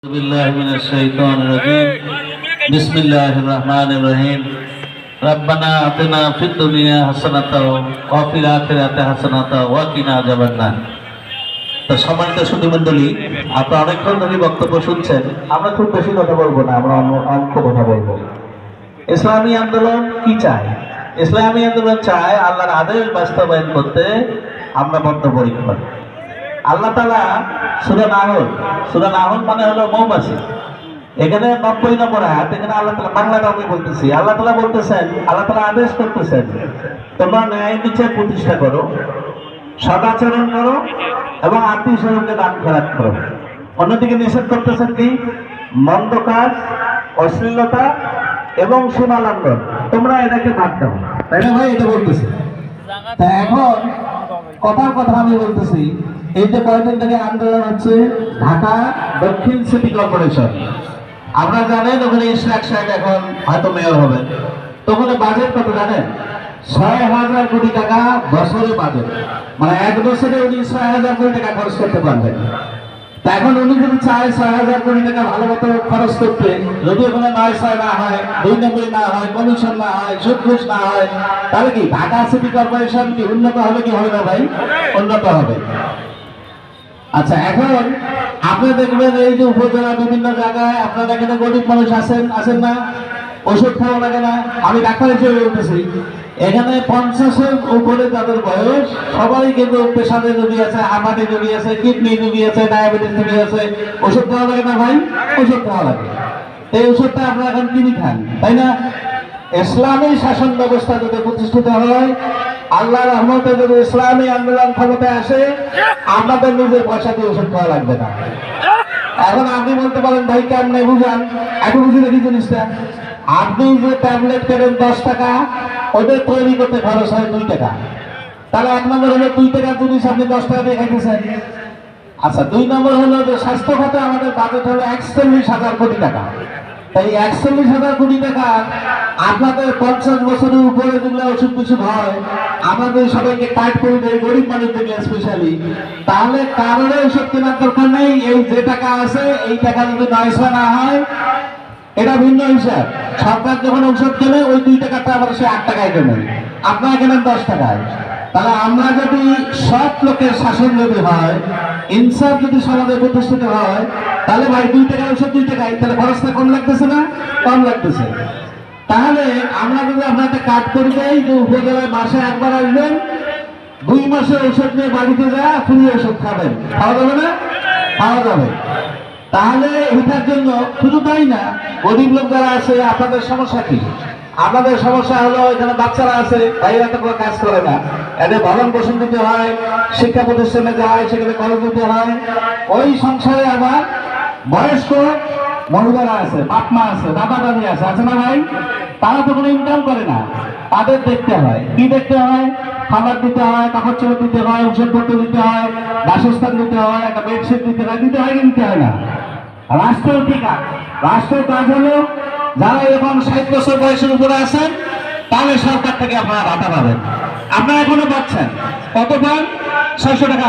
بالله من الشيطان الرجيم بسم الله الرحمن الرحيم ربنا آتنا في الدنيا حسنة وفي الآخرة حسنة وقنا عذاب النار। তো সম্মানিত সুধীমণ্ডলী, আপনারা অনেকক্ষণ ধরে বক্তব্য শুনছেন। আমরা খুব বেশি কথা বলবো না, আমরা অল্প কথা বলবো। ইসলামী আন্দোলন কি চায়? ইসলামী আন্দোলন চায় আল্লাহর আদেশ বাস্তবায়ন করতে আমরা বদ্ধপরিকর। আল্লাহ তাআলা সূরা নাহল মানে হলো মৌমাছি। এখানে 90 নম্বর আয়াত, এখানে আল্লাহ তাআলা বাংলাটা আমি বলতেছি। আল্লাহ তাআলা বলতেছেন, আল্লাহ তাআলা আদেশ করতেছেন, তোমরা ন্যায় বিচার প্রতিষ্ঠা করো, সদাচরণ করো এবং আত্মীয় স্বজনকে দান খয়রাত করো। অন্যদিকে নিষেধ করতেছেন কি? মন্দ কাজ, অশ্লীলতা এবং সীমা লঙ্ঘন, তোমরা এটাকে বাদ দাও। তাই না ভাই? এটা বলতেছে। তা এখন কথার কথা আমি বলতেছি, এই যে কয়েকদিন থেকে আন্দোলন হচ্ছে ঢাকা দক্ষিণ সিটি কর্পোরেশন, আপনারা জানেন ওখানে ইশরাক সাহেব এখন হয়তো মেয়র হবেন। তো ওখানে বাজেট কত জানেন? ৬,০০০ কোটি টাকা বছরে বাজেট, মানে এক বছরে উনি ৬,০০০ কোটি টাকা খরচ করতে পারবেন। তা এখন উনি যদি চায় ৬,০০০ কোটি টাকা ভালো মতো খরচ করতে, যদি ওখানে ৯/৬ না হয়, ২ নম্বর না হয়, কমিশন না হয়, সুদ ঘুষ না হয়, তাহলে কি ঢাকা সিটি কর্পোরেশন কি উন্নত হবে কি হবে না ভাই? উন্নত হবে। আচ্ছা, এখন আপনারা দেখবেন এই যে উপজেলা বিভিন্ন জায়গায় আপনারা এখানে গরিব মানুষ আছেন না, ওষুধ খাওয়া লাগে না। আমি ডাক্তার হিসেবে বলতেছি, এখানে 50-এর উপরে যাদের বয়স সবাই কিন্তু প্রেশারের রোগী আছে, হার্টের রোগী আছে, কিডনি রোগী আছে, ডায়াবেটিস রোগী আছে। ওষুধ খাওয়া লাগে না ভাই? ওষুধ খাওয়া লাগে। এই ওষুধটা আপনারা এখন কিনে খান, তাই না? ইসলামী শাসন ব্যবস্থা যদি প্রতিষ্ঠিত হয়, আল্লাহ রহমতে যদি ইসলামী আন্দোলন ক্ষমতায় আসে, আপনাদের নিজের পয়সা দিয়ে ওষুধ খাওয়া লাগবে না। এখন আপনি বলতে পারেন, ভাই কেমনে বুঝান? এখন বুঝে দেখি জিনিসটা। আপনি যে ট্যাবলেট কেনেন 10 টাকা, ওদের তৈরি করতে খরচ হয় 2 টাকা। তাহলে 1 নম্বর হলো 2 টাকা জিনিস আপনি 10 টাকা দিয়ে খাইতেছেন। আচ্ছা, 2 নম্বর হলো যে স্বাস্থ্য খাতে আমাদের বাজেট হলো 41,000 কোটি টাকা। তাই 41,000 কোটি টাকা আপনাদের 50 বছরের উপরে যেগুলো ওষুধ টষুধ হয়, আমাদের সবাইকে কাট করে দেয়, গরিব মানুষদেরকে স্পেশালি। তাহলে কারণে ওষুধ কেনার দরকার নেই। এই যে টাকা আছে, এই টাকা যদি 9/6 না হয়, এটা ভিন্ন হিসাব। সরকার যখন ঔষধ কেনে, ওই 2 টাকাটা আবার সে 8 টাকায় কেনে, আপনারা কেনেন 10 টাকায়। তাহলে আমরা যদি সব লোকের শাসন যদি হয়, ইনসাফ যদি সমাজে প্রতিষ্ঠিত হয়, তাহলে ভাই 2 টাকা ওষুধ 2 টাকায়, তাহলে খরচটা কম লাগতেছে না? কম লাগতেছে। তাহলে আমরা যদি আপনাকে কাট করে দেই যে উপজেলায় মাসে একবার আসবেন, 2 মাসের ওষুধ নিয়ে বাড়িতে যা ফ্রি ওষুধ খাবেন, খাওয়া যাবে না? খাওয়া যাবে। তাহলে এটার জন্য শুধু তাই না, গরিব লোক যারা আছে, আপনাদের সমস্যা কি? আপনাদের সমস্যা হলো এখানে বাচ্চারা আছে, ভাইরা তো কোনো কাজ করে না, এদের ভরণ পোষণ দিতে হয়, শিক্ষা প্রতিষ্ঠানে যায়, সেখানে খরচ দিতে হয়। ওই সংসারে আবার বয়স্ক মহিলারা আছে, বাপ মা আছে, দাদা দাদি আছে না ভাই? তারা তো কোনো ইনকাম করে না, তাদের দেখতে হয়। কি দেখতে হয়? খাবার দিতে হয়, কাপড় চোপড় দিতে হয়, ওষুধপত্র দিতে হয়, বাসস্থান দিতে হয়, একটা বেডশিট দিতে হয় কি দিতে হয় না? রাষ্ট্রের কি কাজ? রাষ্ট্রের কাজ হলো, যারা এখন 60 বছর বয়সের উপরে আছেন, তাহলে সরকার থেকে আপনারা ভাতা পাবেন। আপনারা এখনো পাচ্ছেন, কত পান? 600 টাকা।